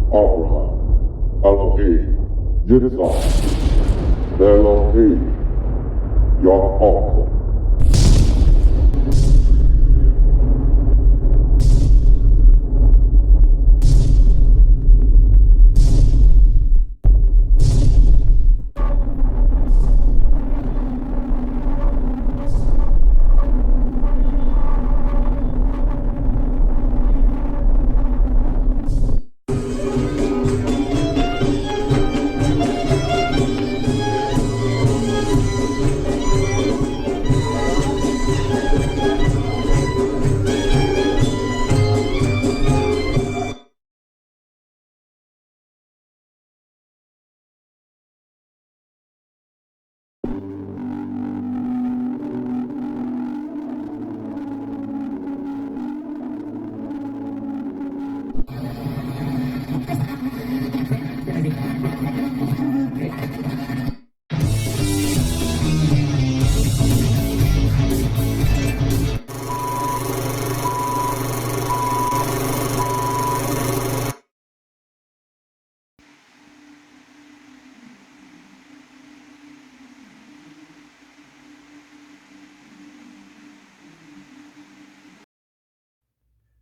Abraham, Elohim, Judaism, Elohim, your uncle.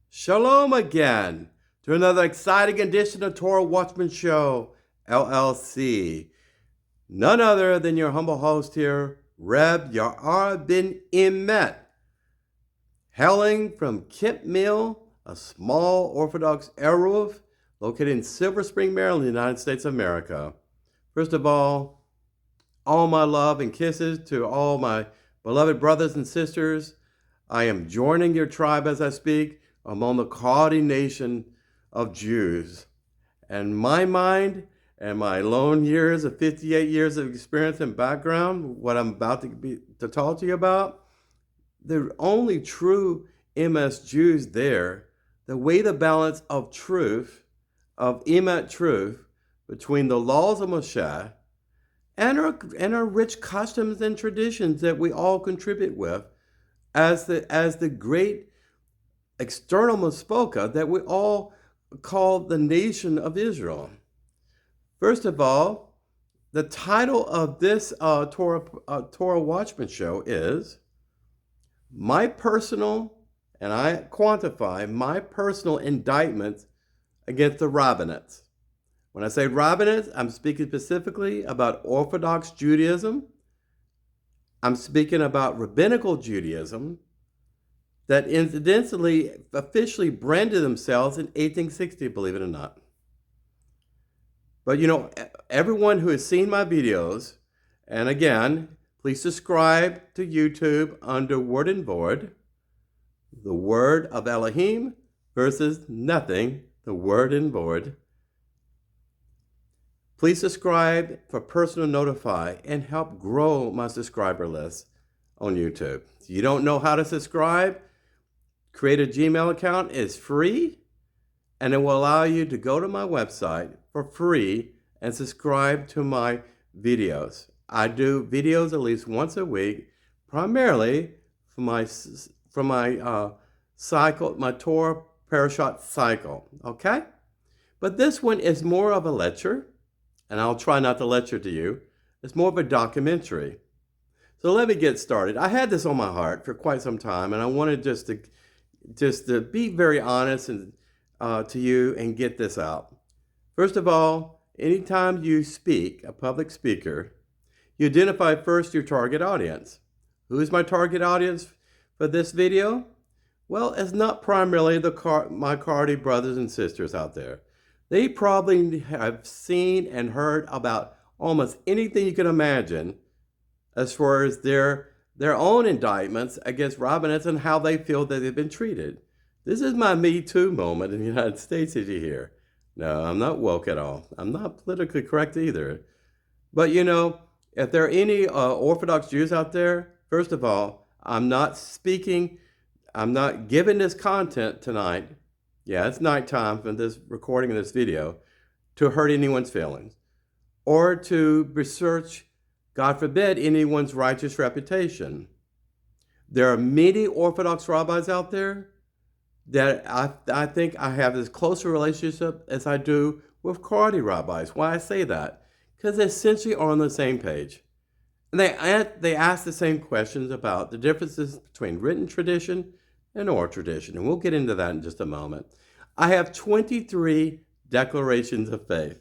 Shalom again to another exciting edition of Torah Watchman Show, LLC. None other than your humble host here, Reb Yaar ben-Emmett, hailing from Kent Mill, a small Orthodox Eruv located in Silver Spring, Maryland, United States of America. First of all my love and kisses to all my beloved brothers and sisters. I am joining your tribe as I speak among the Karaite nation of Jews. And my mind and my lone years of 58 years of experience and background, what I'm about to talk to you about, the only true MS Jews there, the way the balance of truth, of Emet truth, between the laws of Moshe and our rich customs and traditions that we all contribute with as the great external Muspoka that we all call the nation of Israel. First of all, the title of this Torah Watchman show is my personal, and I quantify my personal indictments against the Rabbinates. When I say Rabbinates, I'm speaking specifically about Orthodox Judaism. I'm speaking about Rabbinical Judaism that incidentally officially branded themselves in 1860, believe it or not. But you know, everyone who has seen my videos, and again, please subscribe to YouTube under Word and Void, the word of Elohim versus nothing, the word and void. Please subscribe for personal notify and help grow my subscriber list on YouTube. If you don't know how to subscribe, create a Gmail account. It's free, and it will allow you to go to my website for free and subscribe to my videos. I do videos at least once a week, primarily for my cycle, my Torah Parashat cycle, okay? But this one is more of a lecture, and I'll try not to lecture to you. It's more of a documentary. So let me get started. I had this on my heart for quite some time, and I wanted just to be very honest and to you and get this out. First of all, anytime you speak, a public speaker, you identify first your target audience. Who is my target audience for this video? Well, it's not primarily my Karaite brothers and sisters out there. They probably have seen and heard about almost anything you can imagine as far as their own indictments against Rabbinates and how they feel that they've been treated. This is my Me Too moment in the United States, as you hear. No, I'm not woke at all. I'm not politically correct either. But you know, if there are any Orthodox Jews out there, first of all, I'm not giving this content tonight. Yeah, it's nighttime for this recording of this video to hurt anyone's feelings or to research, God forbid, anyone's righteous reputation. There are many Orthodox rabbis out there that I think I have as close a relationship as I do with Karaite rabbis. Why I say that? Because they essentially are on the same page. And they ask the same questions about the differences between written tradition and oral tradition. And we'll get into that in just a moment. I have 23 declarations of faith.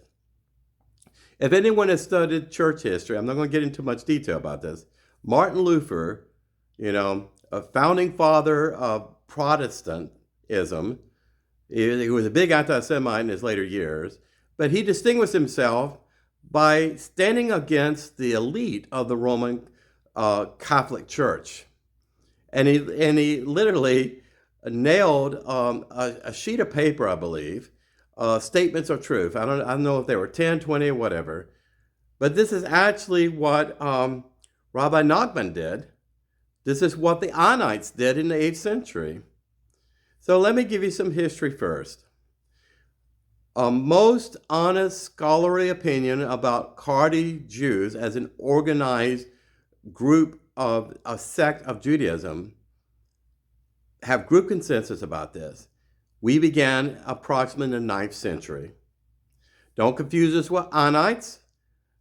If anyone has studied church history, I'm not going to get into much detail about this. Martin Luther, a founding father of Protestantism, he was a big anti-Semite in his later years, but he distinguished himself by standing against the elite of the Roman Catholic Church. And he literally nailed a sheet of paper, I believe, statements of truth. I don't know if they were 10, 20, or whatever. But this is actually what Rabbi Nachman did. This is what the Annites did in the 8th century. So let me give you some history first. Most honest scholarly opinion about Karaite Jews as an organized group of a sect of Judaism have group consensus about this. We began approximately in the 9th century. Don't confuse us with Annites.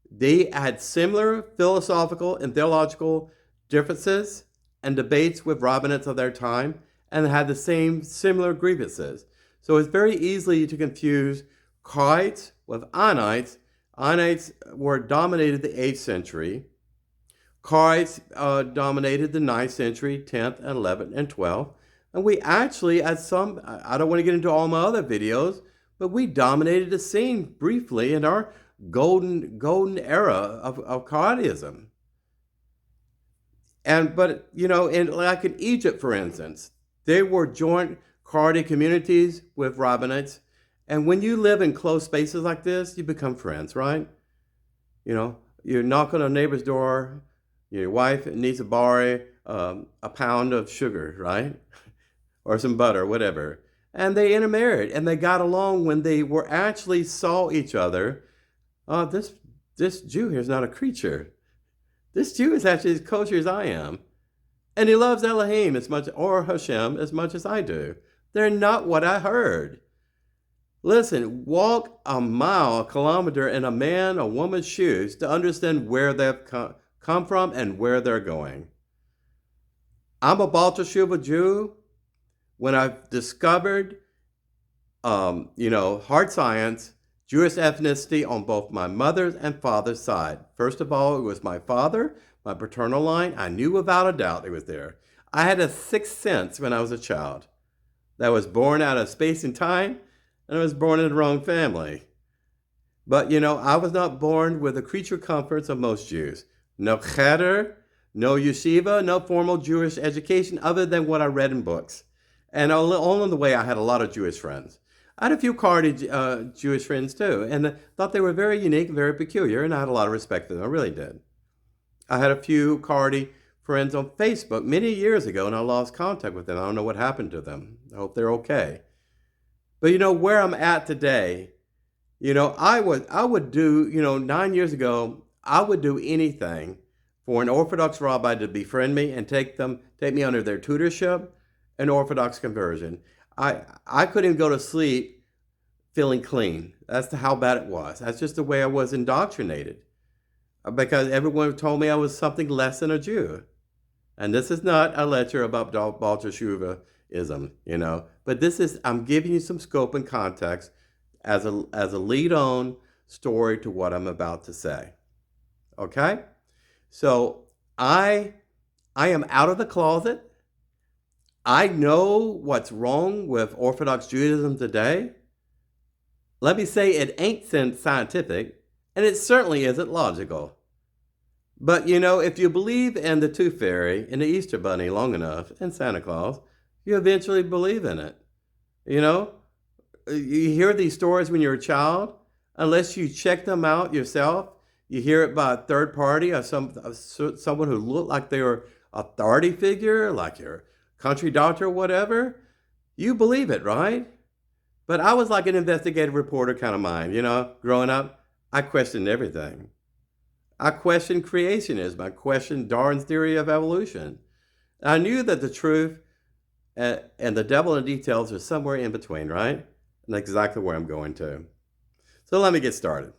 They had similar philosophical and theological differences and debates with Rabbinates of their time, and had the same similar grievances. So it's very easy to confuse Karaites with Annites. Annites were dominated the 8th century. Karaites dominated the 9th century, 10th, and 11th, and 12th. And we actually, I don't want to get into all my other videos, but we dominated the scene briefly in our golden era of Karaitism. But like in Egypt, for instance, there were joint Karaite communities with Rabbinates. And when you live in close spaces like this, you become friends, right? You knock on a neighbor's door, your wife needs to borrow a pound of sugar, right? Or some butter, whatever. And they intermarried, and they got along when they were actually saw each other. This Jew here is not a creature. This Jew is actually as kosher as I am. And he loves Elohim or Hashem as much as I do. They're not what I heard. Listen, walk a mile, a kilometer in a man or woman's shoes to understand where they've come from and where they're going. I'm a Baal Teshuva Jew. When I've discovered, hard science, Jewish ethnicity on both my mother's and father's side. First of all, it was my father, my paternal line. I knew without a doubt it was there. I had a sixth sense when I was a child that I was born out of space and time, and I was born in the wrong family. But, I was not born with the creature comforts of most Jews. No cheder, no yeshiva, no formal Jewish education other than what I read in books. And along the way, I had a lot of Jewish friends. I had a few Karaite Jewish friends too, and thought they were very unique, very peculiar, and I had a lot of respect for them. I really did. I had a few Karaite friends on Facebook many years ago, and I lost contact with them. I don't know what happened to them. I hope they're okay. But where I'm at today, I would do, 9 years ago, I would do anything for an Orthodox rabbi to befriend me and take me under their tutorship and Orthodox conversion. I couldn't go to sleep feeling clean. That's how bad it was. That's just the way I was indoctrinated. Because everyone told me I was something less than a Jew. And this is not a lecture about Baal Teshuva-ism, But I'm giving you some scope and context as a lead-on story to what I'm about to say. Okay? So I am out of the closet. I know what's wrong with Orthodox Judaism today. Let me say it ain't scientific, and it certainly isn't logical. But, if you believe in the Tooth Fairy and the Easter Bunny long enough, and Santa Claus, you eventually believe in it. You hear these stories when you're a child, unless you check them out yourself. You hear it by a third party or someone who looked like they were an authority figure, like your country doctor or whatever. You believe it, right? But I was like an investigative reporter kind of mind, growing up. I questioned everything. I questioned creationism. I questioned Darwin's theory of evolution. I knew that the truth And the devil in the details are somewhere in between, right? And that's exactly where I'm going to. So let me get started.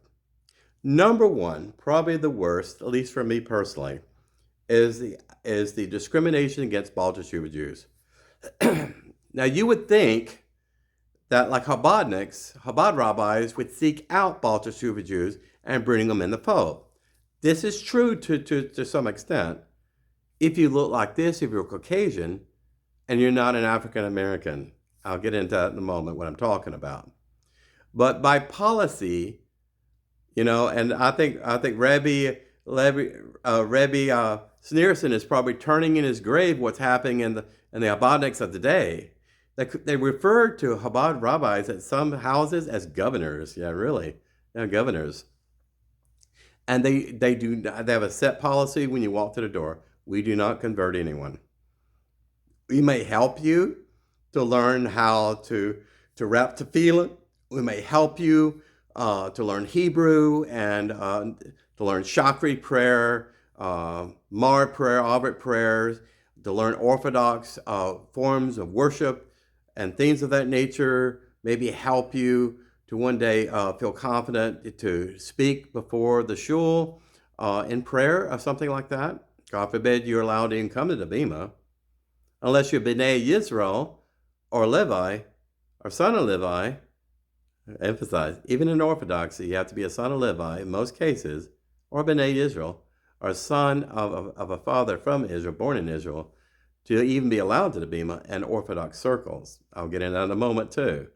Number one, probably the worst, at least for me personally, is the discrimination against Baal Teshuva Jews. Now, you would think that, like Chabad rabbis would seek out Baal Teshuva Jews and bring them in the fold. This is true to some extent. If you look like this, if you're Caucasian, and you're not an African American, I'll get into that in a moment, what I'm talking about. But by policy, and I think Rebbe Sneerson is probably turning in his grave what's happening in the Chabadniks of today. They refer to Chabad rabbis at some houses as governors. Yeah, really, governors. And they have a set policy when you walk to the door. We do not convert anyone. We may help you to learn how to rap tefillah. We may help you to learn Hebrew and to learn Shakri prayer, Mar prayer, Avrit prayers, to learn Orthodox forms of worship and things of that nature. Maybe help you to one day feel confident to speak before the shul in prayer or something like that. God forbid you're allowed to even come to the bima, unless you're B'nai Yisrael or Levi or son of Levi. Emphasize, even in Orthodoxy, you have to be a son of Levi in most cases, or B'nai Israel, or son of a father from Israel, born in Israel, to even be allowed to the bima in Orthodox circles. I'll get into that in a moment too.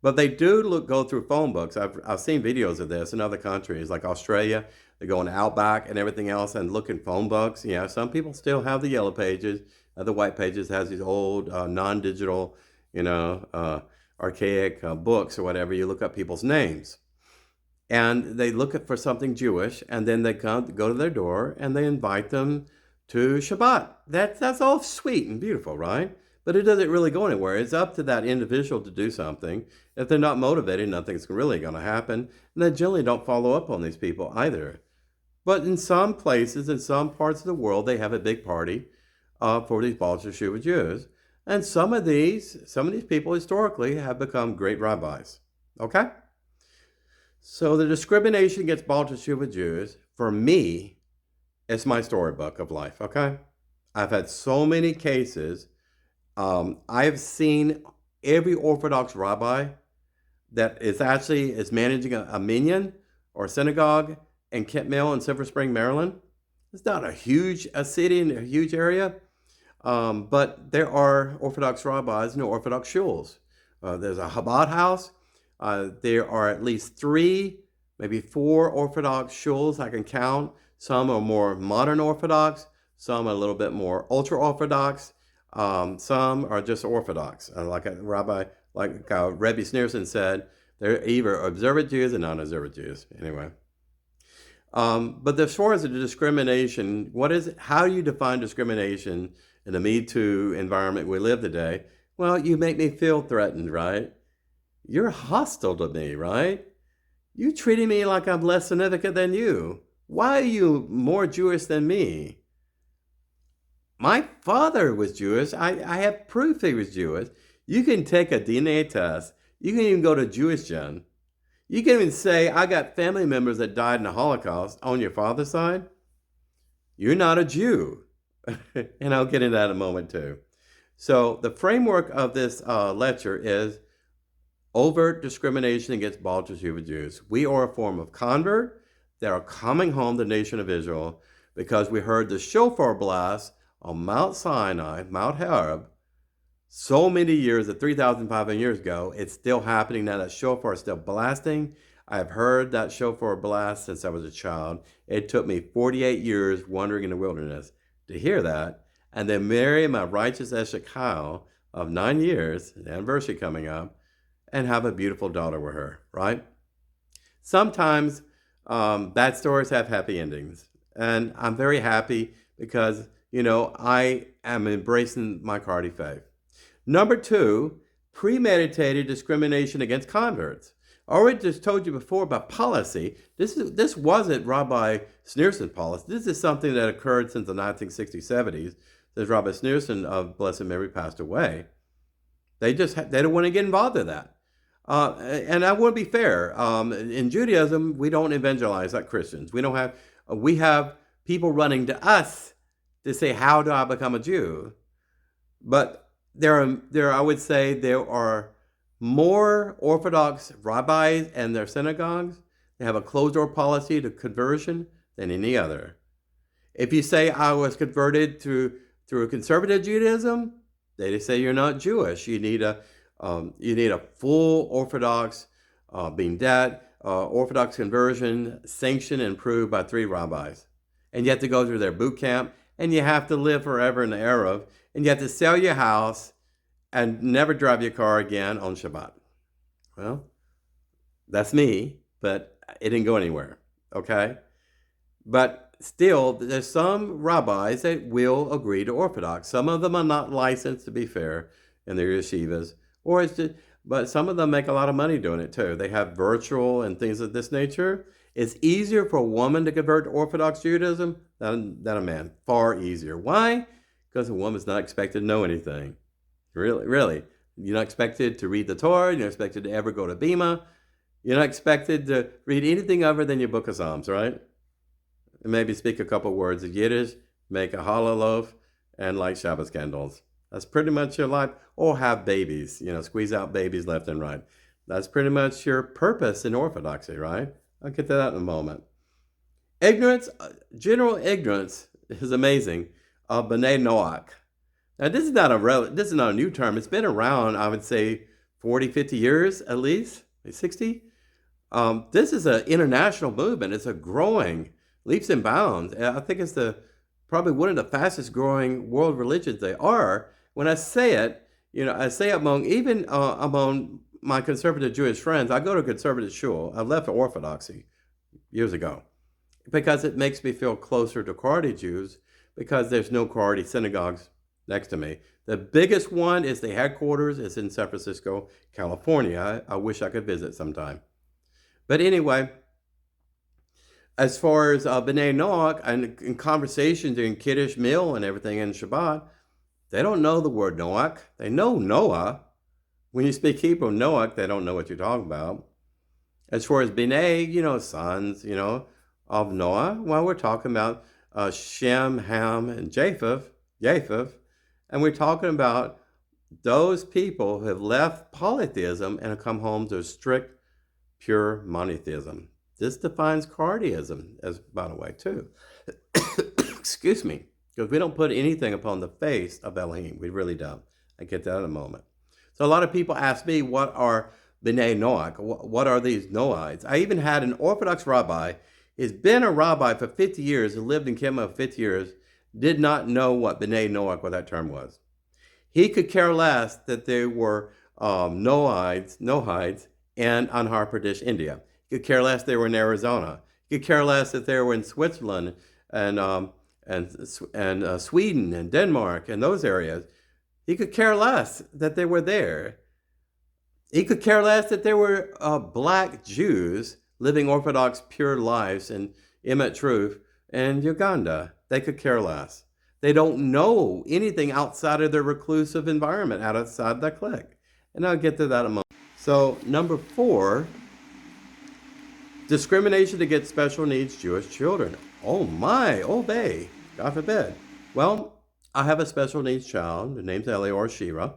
But they do go through phone books. I've seen videos of this in other countries, like Australia. They go in Outback and everything else and look in phone books. Some people still have the yellow pages. The white pages has these old non-digital, archaic books or whatever. You look up people's names. And they look for something Jewish, and then they go to their door and they invite them to Shabbat. That's all sweet and beautiful, right? But it doesn't really go anywhere. It's up to that individual to do something. If they're not motivated, nothing's really going to happen. And they generally don't follow up on these people either. But in some places, in some parts of the world, they have a big party for these Baal Teshuva Jews. And some of these people historically have become great rabbis. Okay? So the discrimination against Baal Teshuva Jews, for me, is my storybook of life. Okay? I've had so many cases. I've seen every Orthodox rabbi that is managing a minyan or a synagogue in Kent Mill in Silver Spring, Maryland. It's not a huge city in a huge area, but there are Orthodox rabbis and Orthodox shuls. There's a Chabad house. There are at least 3, maybe 4 Orthodox shuls I can count. Some are more modern Orthodox. Some are a little bit more ultra-Orthodox. Some are just Orthodox. Like Rebbe Sneerson said, they're either observant Jews and non-observant Jews. Anyway. But as far as the discrimination, how do you define discrimination in the Me Too environment we live today? Well, you make me feel threatened, right? You're hostile to me, right? You treating me like I'm less significant than you. Why are you more Jewish than me? My father was Jewish. I have proof he was Jewish. You can take a DNA test. You can even go to Jewish Gen. You can even say, I got family members that died in the Holocaust on your father's side. You're not a Jew. And I'll get into that in a moment too. So the framework of this lecture is overt discrimination against Baal Teshuva Jews. We are a form of convert that are coming home to the nation of Israel because we heard the shofar blast on Mount Sinai, Mount Horeb, so many years, 3,500 years ago. It's still happening now. That shofar is still blasting. I've heard that shofar blast since I was a child. It took me 48 years wandering in the wilderness to hear that. And then marry my righteous Eshet Chayil of 9 years, the anniversary coming up, and have a beautiful daughter with her, right? Sometimes bad stories have happy endings. And I'm very happy because, I am embracing my Karaite faith. Number 2, premeditated discrimination against converts. I already just told you before about policy. This wasn't Rabbi Sneerson's policy. This is something that occurred since the 1960s, 70s. since Robert Sneerson of blessed memory passed away. They don't want to get involved in that. And I want to be fair. In Judaism, we don't evangelize like Christians. We have people running to us to say, how do I become a Jew? But I would say there are more Orthodox rabbis and their synagogues. They have a closed-door policy to conversion than any other. If you say I was converted through a conservative Judaism, they say you're not Jewish. You need a full Orthodox, Orthodox conversion sanctioned and approved by 3 rabbis, and you have to go through their boot camp, and you have to live forever in the Erev, and you have to sell your house and never drive your car again on Shabbat. Well, that's me, but it didn't go anywhere. Okay, but still, there's some rabbis that will agree to Orthodox. Some of them are not licensed, to be fair, in their yeshivas, but some of them make a lot of money doing it too. They have virtual and things of this nature. It's easier for a woman to convert to Orthodox Judaism than a man. Far easier. Why? Because a woman's not expected to know anything. Really. You're not expected to read the Torah. You're not expected to ever go to Bima. You're not expected to read anything other than your book of Psalms, right? And maybe speak a couple words of Yiddish, make a challah loaf, and light Shabbos candles. That's pretty much your life. Or have babies, squeeze out babies left and right. That's pretty much your purpose in Orthodoxy, right? I'll get to that in a moment. Ignorance, general ignorance is amazing. B'nai Noach. Now, this is not a new term. It's been around, I would say, 40, 50 years at least, 60. This is an international movement. It's a growing leaps and bounds. I think it's probably one of the fastest growing world religions they are. When I say it, I say among my conservative Jewish friends, I go to a conservative shul. I left Orthodoxy years ago because it makes me feel closer to Karaite Jews because there's no Karaite synagogues next to me. The biggest one is the headquarters. It's in San Francisco, California. I wish I could visit sometime. But anyway, as far as B'nai Noach and in conversations during Kiddush meal and everything in Shabbat, they don't know the word Noach. They know Noah. When you speak Hebrew, Noach, they don't know what you're talking about. As far as B'nai, sons, of Noah, well, we're talking about Shem, Ham, and Japheth, and we're talking about those people who have left polytheism and have come home to strict, pure monotheism. This defines Karaitism, by the way, too. Excuse me. Because we don't put anything upon the face of Elohim. We really don't. I get that in a moment. So a lot of people ask me, what are B'nai Noach? What are these Noahides? I even had an Orthodox rabbi. He's been a rabbi for 50 years. He lived in Kenya for 50 years. Did not know what B'nai Noach, what that term was. He could care less that there were Noahides in Andhra Pradesh, India. He could care less they were in Arizona. He could care less that they were in Switzerland and Sweden and Denmark and those areas. He could care less that they were there. He could care less that there were black Jews living Orthodox pure lives in Emmet Truth and Uganda. They could care less. They don't know anything outside of their reclusive environment, outside their clique. And I'll get to that in a moment. So, number 4, discrimination against special needs Jewish children. Oh my, obey. God forbid. Well, I have a special needs child. Her name's Elior Shira.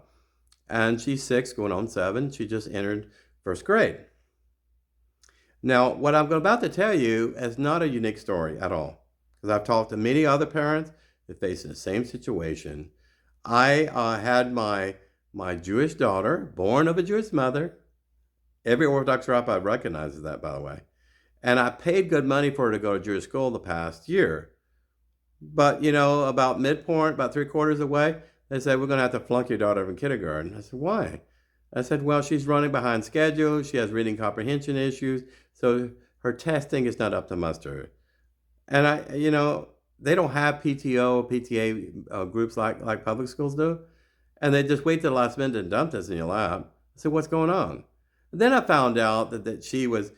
And she's 6, going on 7. She just entered 1st grade. Now, what I'm about to tell you is not a unique story at all. Because I've talked to many other parents that face the same situation. I had my Jewish daughter, born of a Jewish mother. Every Orthodox rabbi recognizes that, by the way. And I paid good money for her to go to Jewish school the past year. But, about midpoint, about 3/4 of the way, they said, we're going to have to flunk your daughter from kindergarten. I said, why? I said, well, she's running behind schedule. She has reading comprehension issues. So her testing is not up to muster. And they don't have PTO, PTA groups like public schools do. And they just wait till the last minute and dump this in your lap. I said, what's going on? And then I found out that she was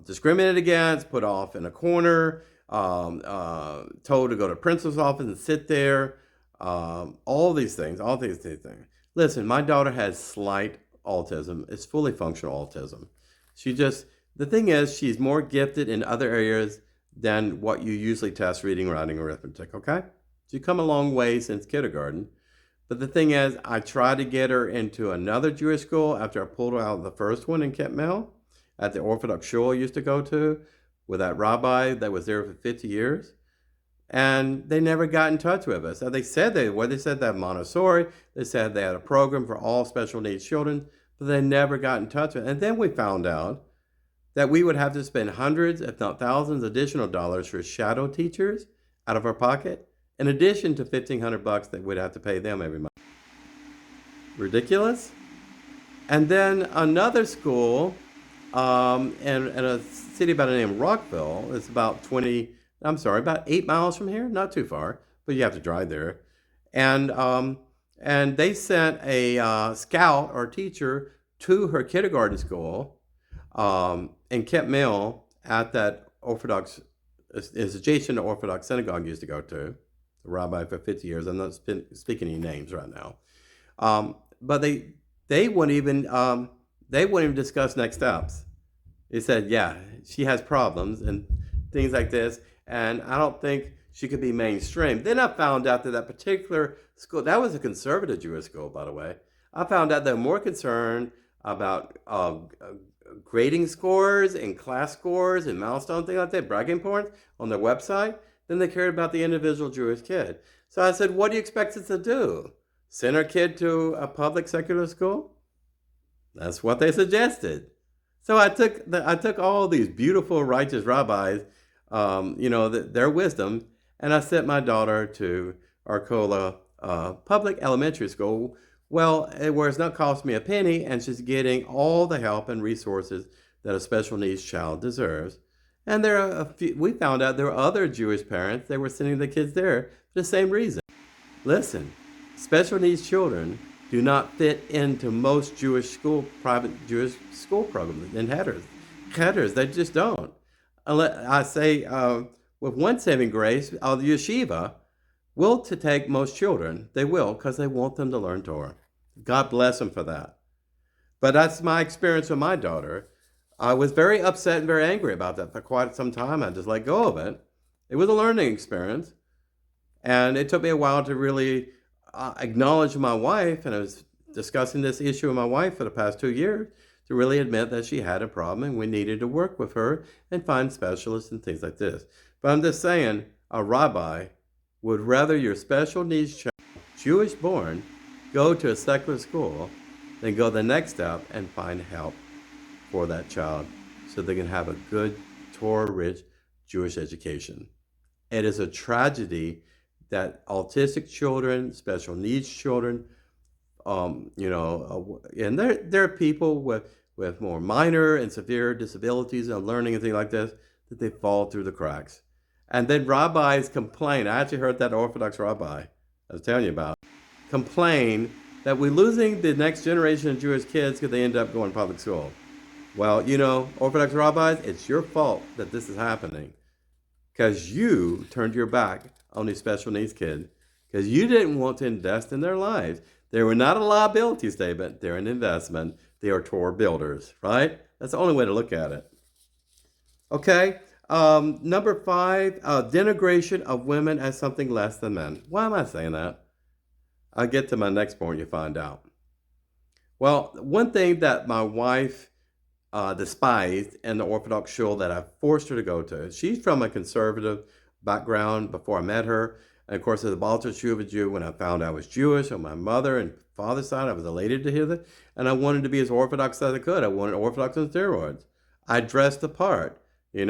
discriminated against, put off in a corner, told to go to principal's office and sit there. all these things. Listen, my daughter has slight autism. It's fully functional autism. The thing is, she's more gifted in other areas than what you usually test: reading, writing, arithmetic, okay? She's come a long way since kindergarten. But the thing is, I tried to get her into another Jewish school after I pulled her out of the first one in Kent Mill at the Orthodox Shul I used to go to with that rabbi that was there for 50 years. And they never got in touch with us. They said they had Montessori, they said they had a program for all special needs children, but they never got in touch with us. And then we found out that we would have to spend hundreds, if not thousands, additional dollars for shadow teachers out of our pocket, in addition to $1,500 that we'd have to pay them every month. Ridiculous. And then another school in a city by the name of Rockville, it's about 8 miles from here, not too far, but you have to drive there. And they sent a scout or teacher to her kindergarten school in Kent Mill at that Orthodox, is adjacent to Orthodox synagogue used to go to. The rabbi for 50 years. I'm not speaking any names right now. But they wouldn't even discuss next steps. They said, yeah, she has problems and things like this, and I don't think she could be mainstream. Then I found out that particular school, that was a conservative Jewish school, by the way. I found out they're more concerned about grading scores and class scores and milestone things like that, bragging points on their website, than they cared about the individual Jewish kid. So I said, what do you expect us to do? Send our kid to a public secular school? That's what they suggested. So I took all these beautiful, righteous rabbis, their wisdom, and I sent my daughter to Arcola public elementary school, where it's not cost me a penny, and she's getting all the help and resources that a special needs child deserves. And we found out there were other Jewish parents that were sending the kids there for the same reason. Listen, special needs children do not fit into most private Jewish school programs and headers. They just don't. I say, with one saving grace, the yeshiva will to take most children. They will, because they want them to learn Torah. God bless them for that. But that's my experience with my daughter. I was very upset and very angry about that for quite some time. I just let go of it. It was a learning experience. And it took me a while to really acknowledge my wife, and I was discussing this issue with my wife for the past 2 years, to really admit that she had a problem and we needed to work with her and find specialists and things like this. But I'm just saying, a rabbi would rather your special needs child, Jewish born, go to a secular school than go the next step and find help for that child so they can have a good Torah-rich Jewish education. It is a tragedy that autistic children, special needs children, and there are people with more minor and severe disabilities and learning and things like this, that they fall through the cracks. And then rabbis complain. I actually heard that Orthodox rabbi I was telling you about complain that we're losing the next generation of Jewish kids because they end up going to public school. Well, Orthodox rabbis, it's your fault that this is happening, because you turned your back on these special needs kids, because you didn't want to invest in their lives. They were not a liability statement. They're an investment. They are Torah builders, right? That's the only way to look at it. Okay, number 5, denigration of women as something less than men. Why am I saying that? I'll get to my next point, you find out. Well, one thing that my wife despised in the Orthodox shul that I forced her to go to, she's from a conservative background before I met her. And of course, as a Baltimore Jew, when I found I was Jewish on my mother and father's side, I was elated to hear that. And I wanted to be as Orthodox as I could. I wanted Orthodox on steroids. I dressed the part. I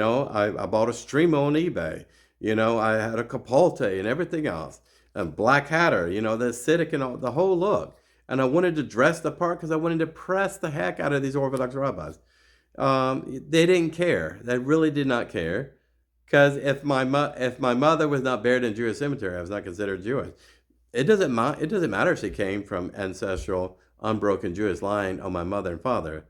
bought a Streamo on eBay. I had a capote and everything else. A black hatter, the acidic and all, the whole look. And I wanted to dress the part because I wanted to press the heck out of these Orthodox rabbis. They didn't care. They really did not care. Because if my mother was not buried in a Jewish cemetery, I was not considered Jewish. It doesn't matter if she came from ancestral, unbroken Jewish line on my mother and father.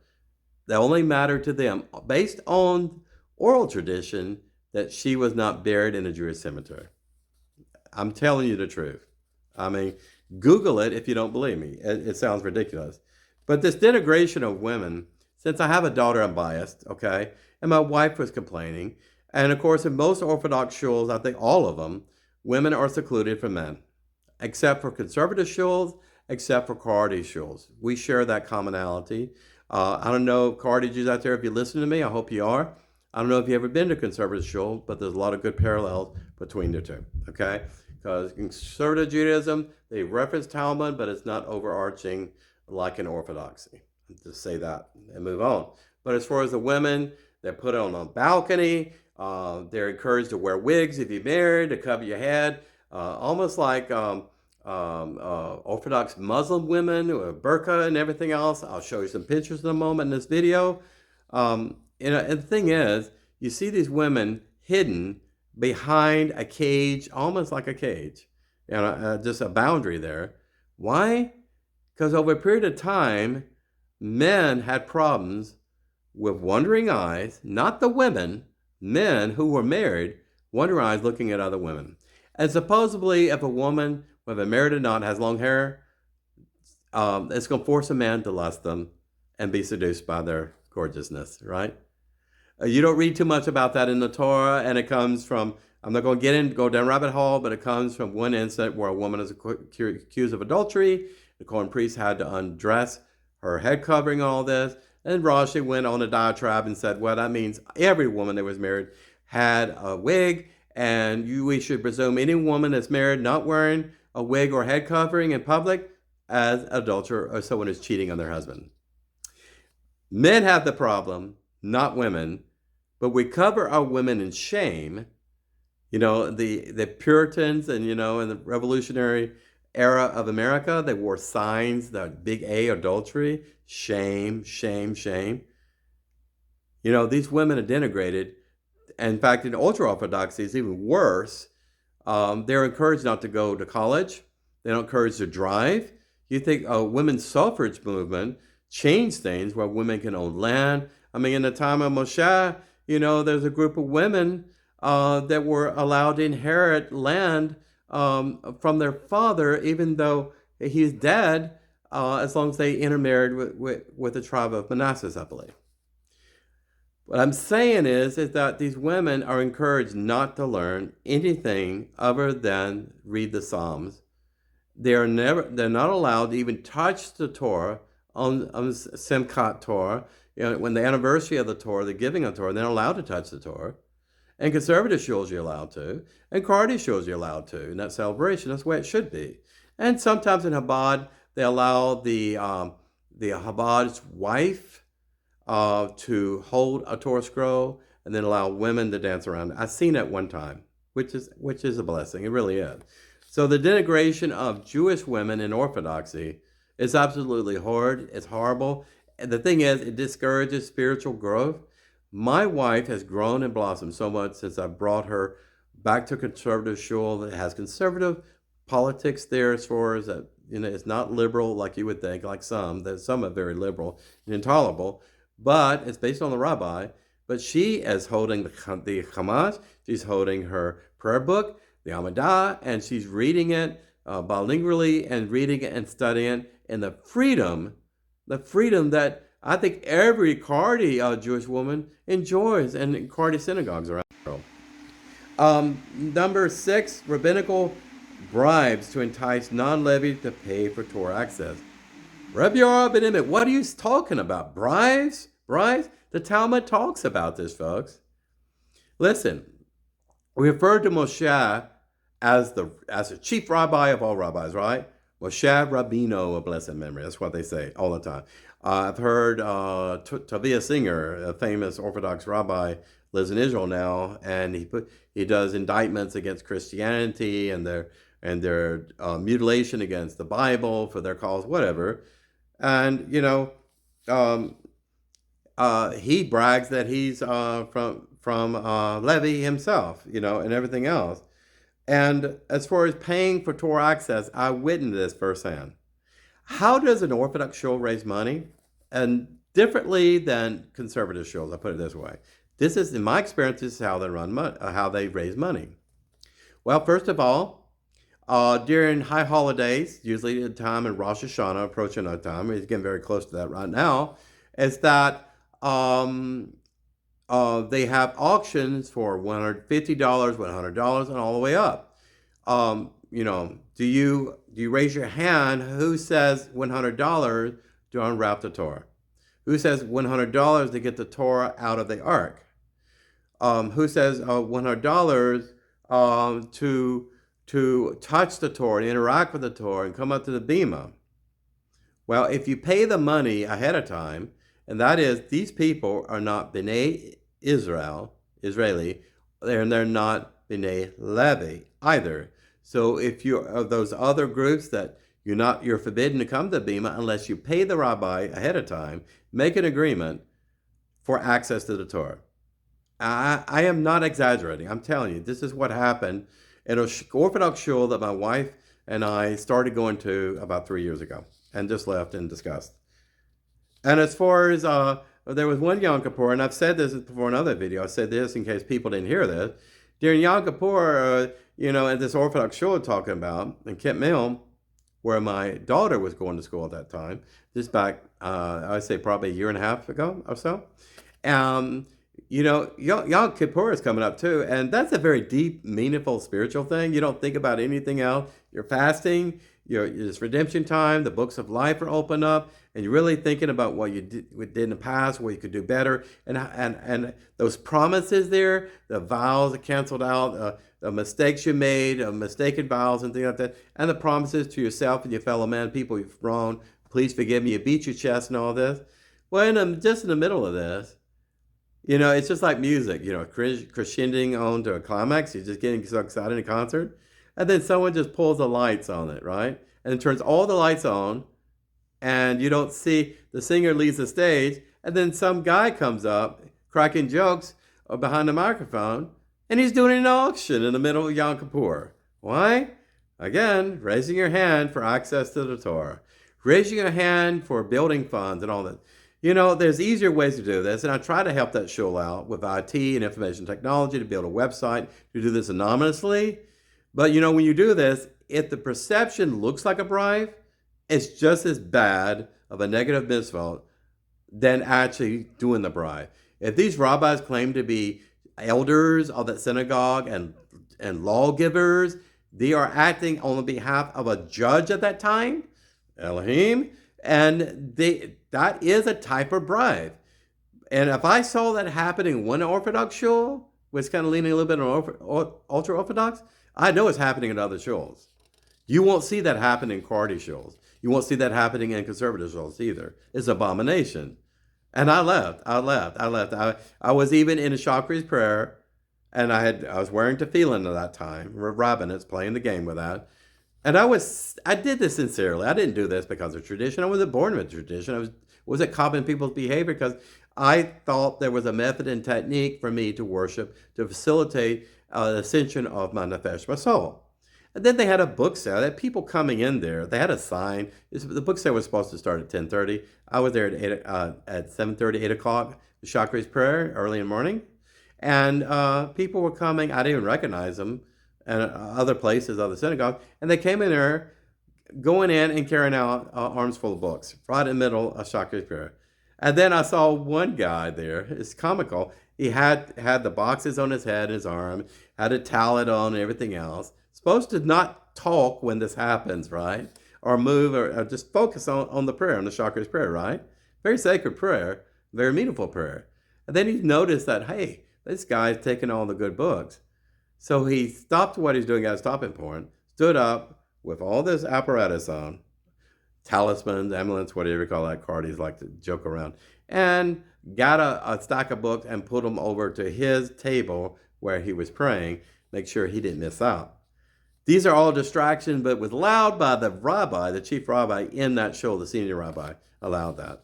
That only mattered to them, based on oral tradition, that she was not buried in a Jewish cemetery. I'm telling you the truth. I mean, Google it if you don't believe me. It sounds ridiculous. But this denigration of women, since I have a daughter, I'm biased, okay? And my wife was complaining. And of course, in most Orthodox shuls, I think all of them, women are secluded from men, except for conservative shuls, except for Karaite shuls. We share that commonality. I don't know, Karaite Jews out there, if you listen to me, I hope you are. I don't know if you've ever been to conservative shul, but there's a lot of good parallels between the two, okay? Because in conservative Judaism, they reference Talmud, but it's not overarching like in Orthodoxy. Just say that and move on. But as far as the women, they're put on a balcony. They're encouraged to wear wigs if you're married, to cover your head, almost like Orthodox Muslim women with burqa and everything else. I'll show you some pictures in a moment in this video. And the thing is, you see these women hidden behind a cage, almost like a cage, just a boundary there. Why? Because over a period of time, men had problems with wandering eyes, not the women, men who were married, wandering eyes looking at other women. And supposedly, if a woman, whether married or not, has long hair, it's going to force a man to lust them and be seduced by their gorgeousness, right? You don't read too much about that in the Torah, and it comes from, I'm not going to go down rabbit hole, but it comes from one incident where a woman is accused of adultery. The Kohen priest had to undress her head covering, all this. And Rashi went on a diatribe and said, well, that means every woman that was married had a wig, and we should presume any woman that's married not wearing a wig or head covering in public as adulterer or someone who's cheating on their husband. Men have the problem, not women, but we cover our women in shame. The Puritans and, in the Revolutionary era of America, they wore signs, the big A, adultery, shame, shame, shame. These women are denigrated. In fact, in ultra-Orthodoxy, it's even worse. They're encouraged not to go to college. They're not encouraged to drive. You think a women's suffrage movement changed things where women can own land. I mean, in the time of Moshe, there's a group of women that were allowed to inherit land from their father, even though he's dead, as long as they intermarried with the tribe of Manasseh, I believe. What I'm saying is that these women are encouraged not to learn anything other than read the Psalms. They're not allowed to even touch the Torah on Simchat Torah. When the anniversary of the Torah, the giving of Torah, they're not allowed to touch the Torah. And conservative shuls you're allowed to, and Karaite shuls you're allowed to in that celebration. That's the way it should be. And sometimes in Chabad, they allow the Chabad's wife to hold a Torah scroll and then allow women to dance around. I've seen it one time, which is a blessing. It really is. So the denigration of Jewish women in Orthodoxy is absolutely horrid. It's horrible. And the thing is, it discourages spiritual growth. My wife has grown and blossomed so much since I brought her back to conservative shul that has conservative politics there, as far as that, it's not liberal like you would think, like some are very liberal and intolerable, but it's based on the rabbi. But she is holding the Chumash, she's holding her prayer book, the Amidah, and she's reading it bilingually and reading it and studying it, and the freedom that I think every Karaite Jewish woman enjoys, and in Karaite synagogues around the world. Number 6, rabbinical bribes to entice non-Levites to pay for Torah access. Rabbi ben-Emmett, what are you talking about? Bribes? Bribes? The Talmud talks about this, folks. Listen, we refer to Moshe as the chief rabbi of all rabbis, right? Moshe Rabbeinu of blessed memory. That's what they say all the time. I've heard Tovia Singer, a famous Orthodox rabbi, lives in Israel now, and he does indictments against Christianity and their mutilation against the Bible for their cause, whatever. And he brags that he's from Levi himself, and everything else. And as far as paying for Torah access, I witnessed this firsthand. How does an Orthodox shul raise money? And differently than conservative shuls, I put it this way. This is, in my experience, this is how they raise money. Well, first of all, during high holidays, usually the time in Rosh Hashanah, approaching that time, it's getting very close to that right now, is that they have auctions for $150, $100, and all the way up. Do you raise your hand? Who says $100 to unwrap the Torah? Who says $100 to get the Torah out of the ark? Who says $100 to touch the Torah, and interact with the Torah, and come up to the bima? Well, if you pay the money ahead of time, and that is, these people are not B'nai Israeli, and they're not B'nai Levi either. So if you're of those other groups that you're forbidden to come to Bima unless you pay the rabbi ahead of time, make an agreement for access to the Torah. I am not exaggerating. I'm telling you, this is what happened at an Orthodox shul that my wife and I started going to about 3 years ago, and just left in disgust. And as far as, there was one Yom Kippur, and I've said this before in another video, I said this in case people didn't hear this. During Yom Kippur, at this Orthodox shul talking about, in Kent Mill, where my daughter was going to school at that time, just back, I'd say probably a year and a half ago or so. Yom Kippur is coming up too, and that's a very deep, meaningful, spiritual thing. You don't think about anything else. You're fasting, it's redemption time, the books of life are opened up, and you're really thinking about what you did in the past, what you could do better, and those promises there, the vows that canceled out, the mistakes you made, mistaken vows and things like that, and the promises to yourself and your fellow man, people you've wronged, please forgive me, you beat your chest and all this. Well, just in the middle of this, it's just like music, crescending on to a climax. You're just getting so excited in a concert. And then someone just pulls the lights on it, right? And it turns all the lights on, and you don't see the singer leaves the stage, and then some guy comes up cracking jokes behind the microphone, and he's doing an auction in the middle of Yom Kippur. Why? Again, raising your hand for access to the Torah. Raising your hand for building funds and all that. There's easier ways to do this, and I try to help that shul out with IT and information technology to build a website to do this anonymously. But when you do this, if the perception looks like a bribe, it's just as bad of a negative misvote than actually doing the bribe. If these rabbis claim to be elders of that synagogue and lawgivers, they are acting on behalf of a judge at that time, Elohim, and that is a type of bribe. And if I saw that happening in one Orthodox shul, which kind of leaning a little bit on ultra-Orthodox, I know it's happening in other shuls. You won't see that happen in Karaite shuls. You won't see that happening in conservative shuls either. It's an abomination. And I left. I was even in a Shakri's prayer, and I was wearing tefillin at that time. Rabbinates playing the game with that. And I did this sincerely. I didn't do this because of tradition. I wasn't born with tradition. I wasn't copying people's behavior because I thought there was a method and technique for me to worship to facilitate the ascension of my nefesh, my soul. And then they had a book sale. They had people coming in there. They had a sign. The book sale was supposed to start at 10:30. I was there at 7:30, 8 o'clock, the Shakri's prayer, early in the morning. And people were coming. I didn't even recognize them. And other places, other synagogues. And they came in there, going in and carrying out arms full of books, right in the middle of Shakri's prayer. And then I saw one guy there. It's comical. He had the boxes on his head, his arm, had a tallit on and everything else. Supposed to not talk when this happens, right? Or move or just focus on the prayer, on the Shakri's prayer, right? Very sacred prayer, very meaningful prayer. And then he noticed that, hey, this guy's taking all the good books. So he stopped what he's doing at a stopping point, stood up with all this apparatus on, talismans, amulets, whatever you call that, Karaites like to joke around, and got a stack of books and put them over to his table where he was praying, make sure he didn't miss out. These are all distractions, but was allowed by the rabbi, the chief rabbi in that shul, the senior rabbi, allowed that.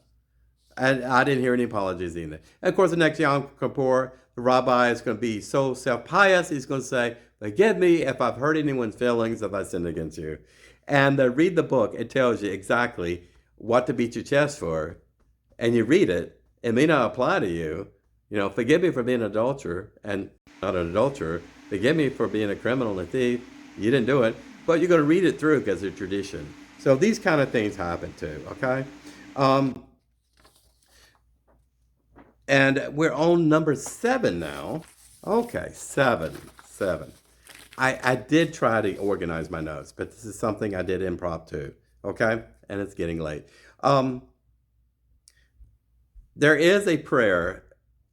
And I didn't hear any apologies either. And of course, the next Yom Kippur, the rabbi is going to be so self-pious, he's going to say, forgive me if I've hurt anyone's feelings, if I sinned against you. And read the book. It tells you exactly what to beat your chest for. And you read it. It may not apply to you. Forgive me for being an adulterer and not an adulterer. Forgive me for being a criminal and a thief. You didn't do it. but you're going to read it through because it's tradition. So these kind of things happen too, okay? And we're on number 7 now. Okay, 7. I did try to organize my notes, but this is something I did impromptu, okay? And it's getting late. There is a prayer,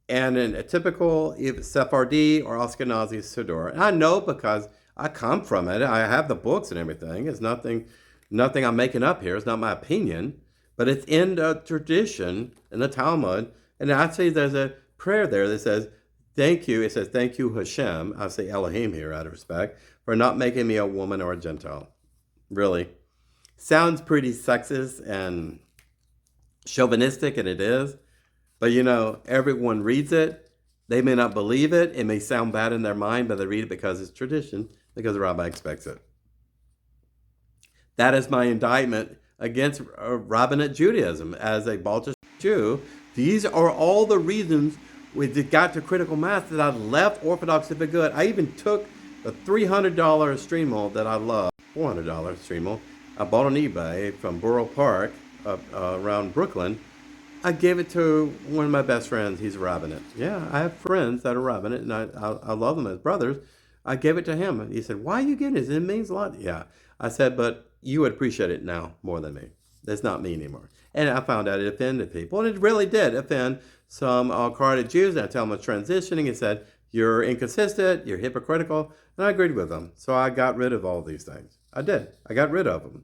and in a typical Sephardi or Ashkenazi Siddur, and I know because I come from it. I have the books and everything. It's nothing I'm making up here. It's not my opinion, but it's in the tradition in the Talmud. And actually, there's a prayer there that says, thank you. It says, thank you, Hashem. I say Elohim here out of respect, for not making me a woman or a Gentile. Really. Sounds pretty sexist and chauvinistic, and it is. But everyone reads it. They may not believe it. It may sound bad in their mind, but they read it because it's tradition, because the rabbi expects it. That is my indictment against Rabbinate Judaism. As a Baltic Jew, these are all the reasons we got to critical mass that I left Orthodox to be good. I even took the $300 streamel that I love, $400 streamel, I bought on eBay from Borough Park around Brooklyn. I gave it to one of my best friends. He's a rabbinate. Yeah, I have friends that are rabbinate, and I love them as brothers. I gave it to him, and he said, why are you giving it? It means a lot. Yeah. I said, but you would appreciate it now more than me. That's not me anymore. And I found out it offended people, and it really did offend some Karaite Jews. And I tell them I was transitioning and said, you're inconsistent, you're hypocritical, and I agreed with them. So I got rid of all these things. I did. I got rid of them.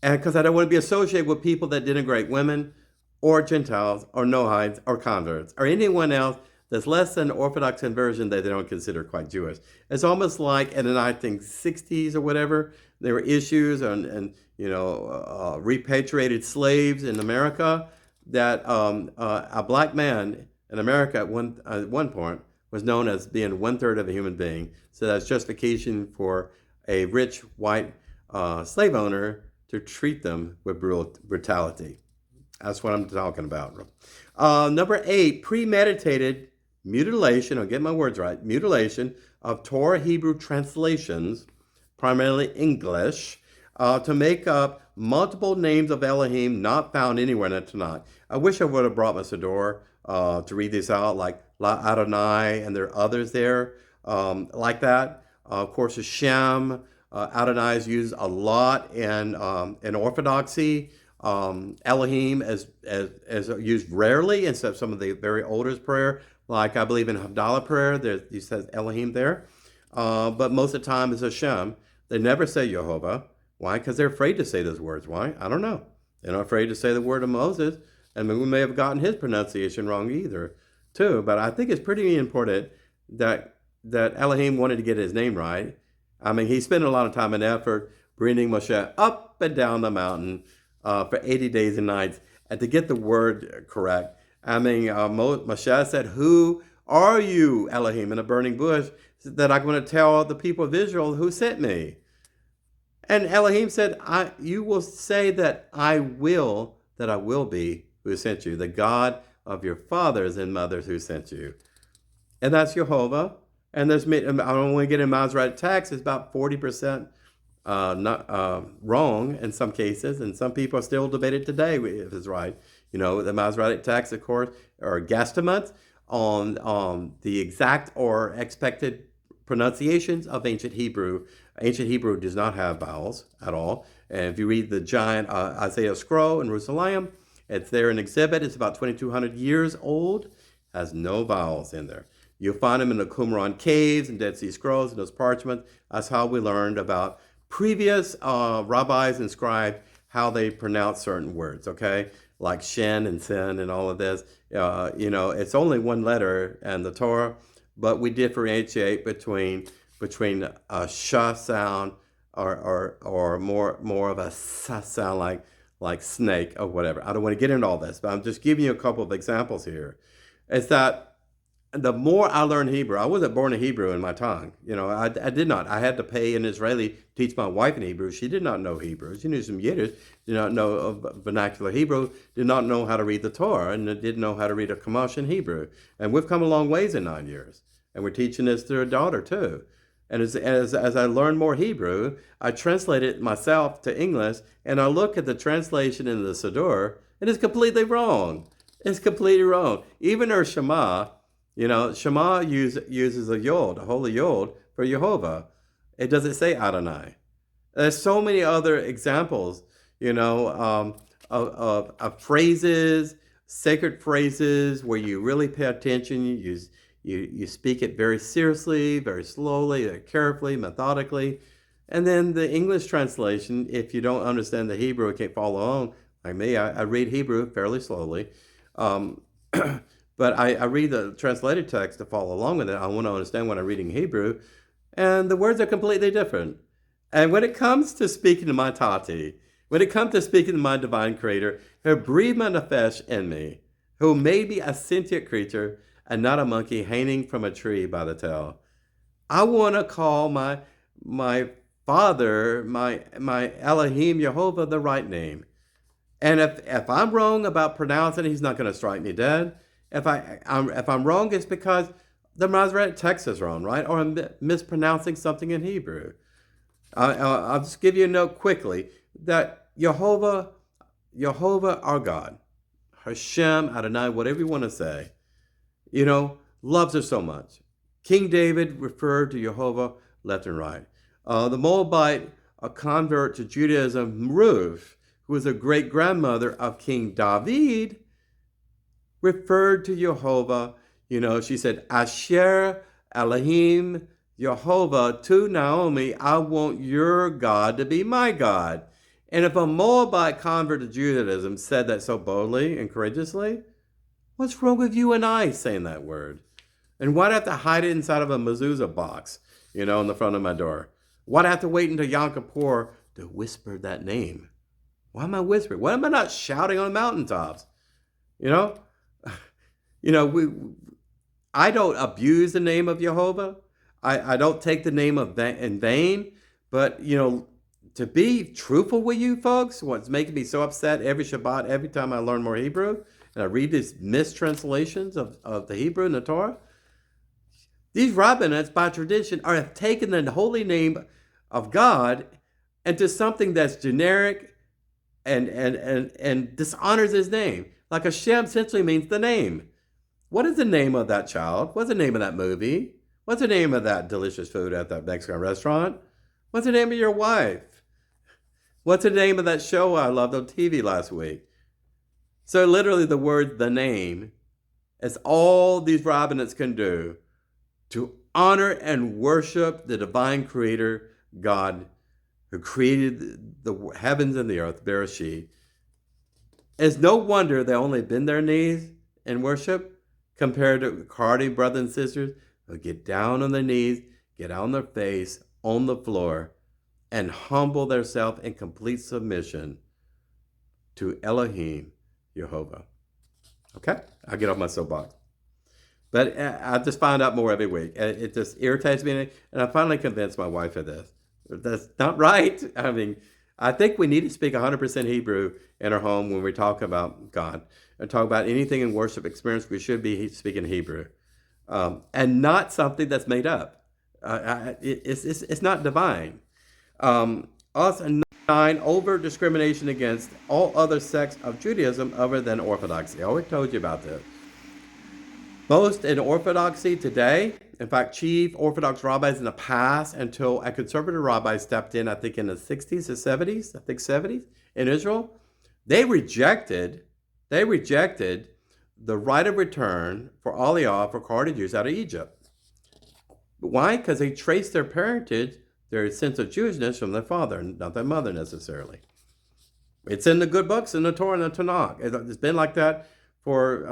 And because I don't want to be associated with people that denigrate women or Gentiles or Noahides or converts or anyone else that's less than Orthodox conversion that they don't consider quite Jewish. It's almost like in the 1960s or whatever, there were issues and repatriated slaves in America that a black man in America at one point was known as being 1/3 of a human being. So that's justification for a rich white slave owner to treat them with brutality. That's what I'm talking about. Number 8, premeditated mutilation, I'll get my words right, mutilation of Torah Hebrew translations, primarily English, to make up multiple names of Elohim not found anywhere in the Tanakh. I wish I would have brought my Siddur to read this out, like La Adonai, and there are others there like that. Of course, Hashem, Adonai is used a lot in Orthodoxy. Elohim is used rarely, instead of some of the very oldest prayer, like I believe in Havdalah prayer, he says Elohim there. But most of the time it's Hashem. They never say Jehovah. Why? Because they're afraid to say those words. Why? I don't know. They're not afraid to say the word of Moses, and we may have gotten his pronunciation wrong either, too. But I think it's pretty important that Elohim wanted to get his name right. I mean, he spent a lot of time and effort bringing Moshe up and down the mountain for 80 days and nights, and to get the word correct. I mean, Moshe said, who are you, Elohim, in a burning bush, that I'm going to tell the people of Israel who sent me? And Elohim said, you will say that I will be who sent you, the God of your fathers and mothers who sent you. And that's Jehovah. And I don't want to get in Masoretic text, it's about 40% wrong in some cases, and some people are still debated today if it's right. The Masoretic text, of course, are guesstimates on the exact or expected pronunciations of ancient Hebrew. Ancient Hebrew does not have vowels at all. And if you read the giant Isaiah scroll in Jerusalem, it's there in exhibit. It's about 2,200 years old. Has no vowels in there. You'll find them in the Qumran caves and Dead Sea Scrolls and those parchments. That's how we learned about previous rabbis and scribes, how they pronounce certain words, okay? Like shin and sin and all of this. It's only one letter in the Torah, but we differentiate between a sha sound or more of a sa sound like snake or whatever. I don't want to get into all this, but I'm just giving you a couple of examples here. It's that the more I learned Hebrew, I wasn't born a Hebrew in my tongue. I did not. I had to pay an Israeli to teach my wife in Hebrew. She did not know Hebrew. She knew some Yiddish, did not know vernacular Hebrew, did not know how to read the Torah, and didn't know how to read a Chumash in Hebrew. And we've come a long ways in 9 years. And we're teaching this to her daughter, too. And as I learn more Hebrew, I translate it myself to English, and I look at the translation in the Siddur, and it's completely wrong. It's completely wrong. Even our Shema, Shema uses a yod, a holy yod, for Jehovah. It doesn't say Adonai. There's so many other examples, of phrases, sacred phrases where you really pay attention. You speak it very seriously, very slowly, very carefully, methodically. And then the English translation, if you don't understand the Hebrew and can't follow along, like me, I read Hebrew fairly slowly. But I read the translated text to follow along with it. I want to understand what I'm reading Hebrew. And the words are completely different. And when it comes to speaking to my Tati, when it comes to speaking to my divine creator, who breathed my nefesh in me, who made me a sentient creature and not a monkey hanging from a tree by the tail, I want to call my Father, my Elohim, Jehovah, the right name. And if I'm wrong about pronouncing it, he's not going to strike me dead. If I'm wrong, it's because the Masoretic text is wrong, right? Or I'm mispronouncing something in Hebrew. I'll just give you a note quickly that Jehovah, our God, Hashem, Adonai, whatever you want to say, loves us so much. King David referred to Jehovah left and right. The Moabite, a convert to Judaism, Ruth, who was a great-grandmother of King David, referred to Jehovah. She said, Asher Elohim Jehovah to Naomi, I want your God to be my God. And if a Moabite convert to Judaism said that so boldly and courageously, what's wrong with you and I saying that word? And why'd I have to hide it inside of a mezuzah box, in the front of my door? Why'd I have to wait until Yom Kippur to whisper that name? Why am I whispering? Why am I not shouting on mountaintops? I don't abuse the name of Jehovah. I don't take the name in vain. But, to be truthful with you folks, what's making me so upset every Shabbat, every time I learn more Hebrew, and I read these mistranslations of the Hebrew and the Torah, these Rabbinates, by tradition, have taken the holy name of God into something that's generic and dishonors his name. Like Hashem essentially means the name. What is the name of that child? What's the name of that movie? What's the name of that delicious food at that Mexican restaurant? What's the name of your wife? What's the name of that show I loved on TV last week? So literally the word, the name, is all these Rabbinates can do to honor and worship the divine creator, God, who created the heavens and the earth, Bereshit. It's no wonder they only bend their knees in worship compared to Karaite brothers and sisters who get down on their knees, get on their face, on the floor, and humble themselves in complete submission to Elohim, Jehovah. Okay? I'll get off my soapbox. But I just find out more every week. It just irritates me. And I finally convinced my wife of this. That's not right. I mean, I think we need to speak 100% Hebrew in our home when we talk about God. And talk about anything in worship experience, we should be speaking Hebrew. And not something that's made up. It's not divine. Also, 9, overt discrimination against all other sects of Judaism other than Orthodoxy. I always told you about this. Most in Orthodoxy today, in fact, chief Orthodox rabbis in the past until a conservative rabbi stepped in, I think in the 60s or 70s, 70s, in Israel, they rejected the right of return for Aliyah for Karaite Jews out of Egypt. Why? Because they traced their parentage, their sense of Jewishness from their father, not their mother necessarily. It's in the good books, in the Torah and the Tanakh. It's been like that for,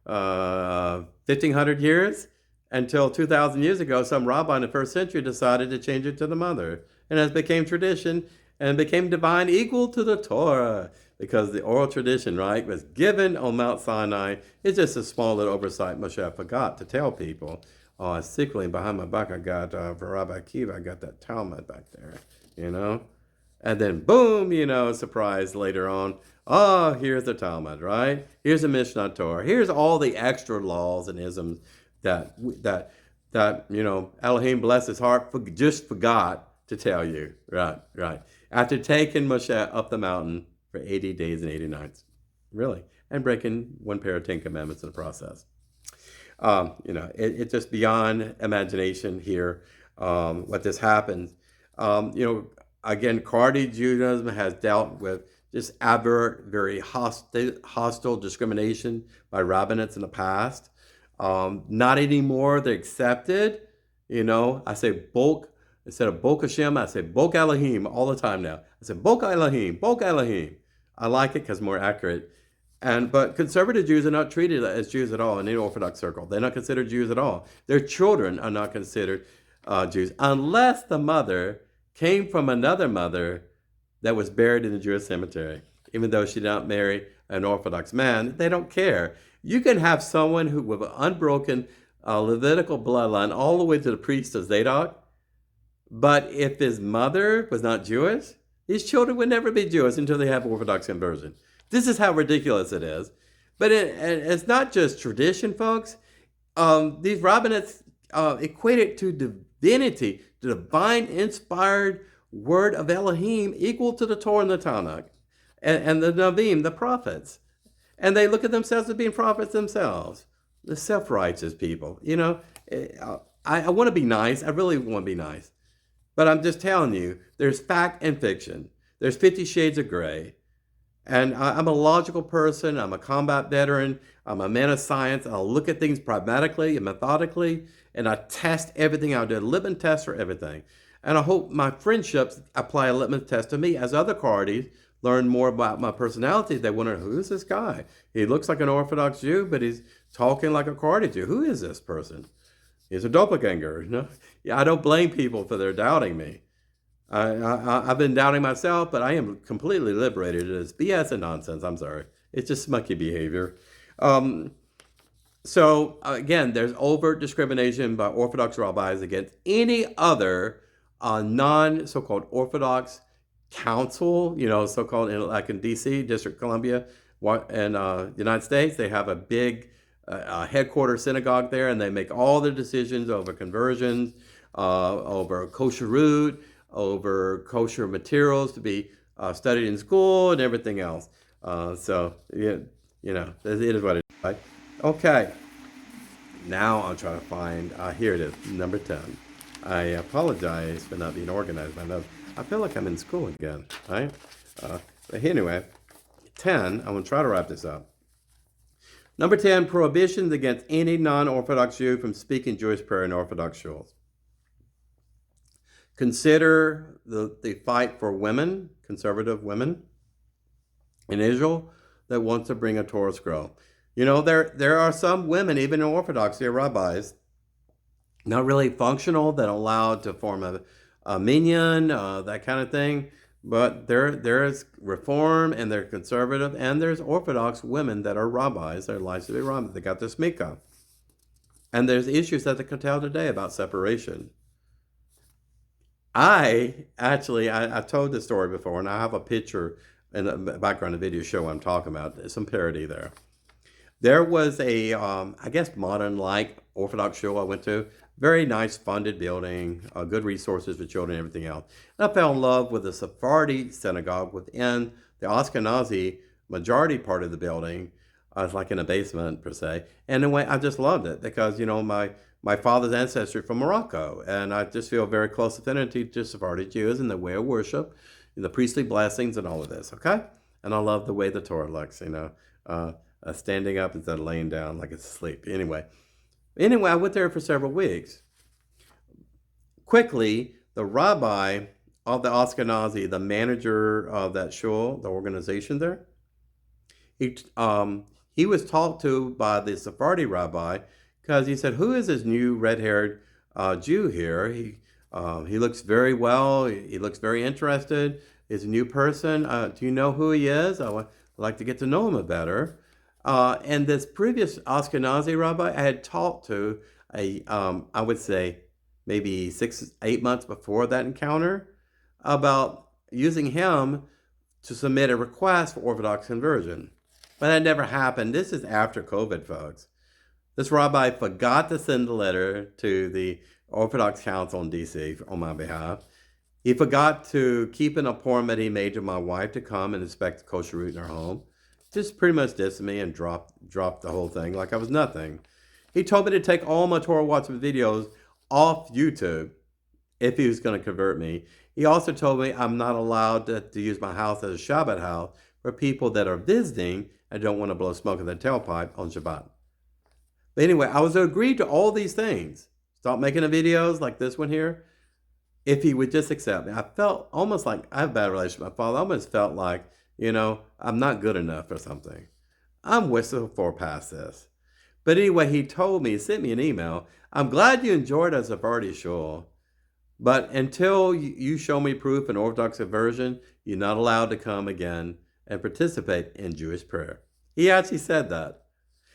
1,500 years until 2,000 years ago, some rabbi in the first century decided to change it to the mother. And it became tradition and became divine equal to the Torah because the oral tradition, right, was given on Mount Sinai. It's just a small little oversight Moshe forgot to tell people. Oh, secretly behind my back, I got, for Rabbi Akiva, I got that Talmud back there, And then boom, surprise later on. Oh, here's the Talmud, right? Here's the Mishnah Torah. Here's all the extra laws and isms that that, Elohim, bless his heart, just forgot to tell you. Right. After taking Moshe up the mountain for 80 days and 80 nights. Really. And breaking one pair of 10 commandments in the process. It's just beyond imagination here what this happens. Again, Karaite Judaism has dealt with just aberrant, very hostile discrimination by Rabbinates in the past. Not anymore. They're accepted. I say Bok, instead of Bok Hashem, I say Bok Elohim all the time now. I say Bok Elohim, Bok Elohim. I like it because it's more accurate. But conservative Jews are not treated as Jews at all in any Orthodox circle. They're not considered Jews at all. Their children are not considered Jews unless the mother came from another mother that was buried in the Jewish cemetery. Even though she did not marry an Orthodox man, they don't care. You can have someone who with an unbroken Levitical bloodline all the way to the priest of Zadok, but if his mother was not Jewish, his children would never be Jewish until they have Orthodox conversion. This is how ridiculous it is. But it's not just tradition, folks. These rabbinates equate it to divinity, the divine inspired word of Elohim equal to the Torah and the Tanakh and the Nabim, the prophets. And they look at themselves as being prophets themselves. The self-righteous people. I want to be nice. I really want to be nice. But I'm just telling you, there's fact and fiction. There's 50 shades of gray. And I'm a logical person. I'm a combat veteran. I'm a man of science. I'll look at things pragmatically and methodically, and I test everything. I'll do a litmus test for everything. And I hope my friendships apply a litmus test to me as other Karaites learn more about my personality. They wonder, who is this guy? He looks like an Orthodox Jew, but he's talking like a Karaite Jew. Who is this person? He's a doppelganger. I don't blame people for their doubting me. I've been doubting myself, but I am completely liberated. It is BS and nonsense. I'm sorry. It's just smucky behavior. So again, there's overt discrimination by Orthodox rabbis against any other non-so-called Orthodox council, so-called like in D.C., District of Columbia, and the United States. They have a big headquarters synagogue there, and they make all the decisions over conversions, over kosher root, over kosher materials to be studied in school and everything else. It is what it is, right? Okay. Now I'll try to find, here it is, number 10. I apologize for not being organized. I feel like I'm in school again, right? But anyway, 10, I'm going to try to wrap this up. Number 10, prohibitions against any non-Orthodox Jew from speaking Jewish prayer in Orthodox shuls. Consider the fight for women, conservative women in Israel that wants to bring a Torah scroll. There are some women, even in Orthodoxy, or rabbis, not really functional, that are allowed to form a minyan, that kind of thing. But there's Reform, and they're conservative, and there's Orthodox women that are rabbis. They're licensed to be rabbis. They got their smika. And there's issues that they can tell today about separation. I told this story before, and I have a picture in the background of the video show I'm talking about. There's some parody there. There was a, modern-like Orthodox shul I went to. Very nice, funded building, good resources for children and everything else. And I fell in love with the Sephardi synagogue within the Ashkenazi majority part of the building. I was like in a basement, per se. And anyway, I just loved it because, my father's ancestry from Morocco, and I just feel very close affinity to Sephardi Jews and the way of worship, and the priestly blessings and all of this, okay? And I love the way the Torah looks, standing up instead of laying down like it's asleep. Anyway, I went there for several weeks. Quickly, the rabbi of the Ashkenazi, the manager of that shul, the organization there, he was talked to by the Sephardi rabbi because he said, "Who is this new red-haired Jew here? He looks very well. He looks very interested. He's a new person. Do you know who he is? I would like to get to know him better." And this previous Ashkenazi rabbi I had talked to, I would say maybe 6-8 months before that encounter, about using him to submit a request for Orthodox conversion. But that never happened. This is after COVID, folks. This rabbi forgot to send a letter to the Orthodox Council in D.C. on my behalf. He forgot to keep an appointment he made to my wife to come and inspect the kosher root in our home. Just pretty much dissed me and dropped the whole thing like I was nothing. He told me to take all my Torah Watchman videos off YouTube if he was going to convert me. He also told me I'm not allowed to use my house as a Shabbat house for people that are visiting and don't want to blow smoke in their tailpipe on Shabbat. But anyway, I was agreed to all these things. Stop making the videos like this one here. If he would just accept me. I felt almost like I have a bad relationship with my father. I almost felt like, I'm not good enough or something. I'm whistle for past this. But anyway, he sent me an email. I'm glad you enjoyed us at Sephardi Shul. But until you show me proof in Orthodox conversion, you're not allowed to come again and participate in Jewish prayer. He actually said that.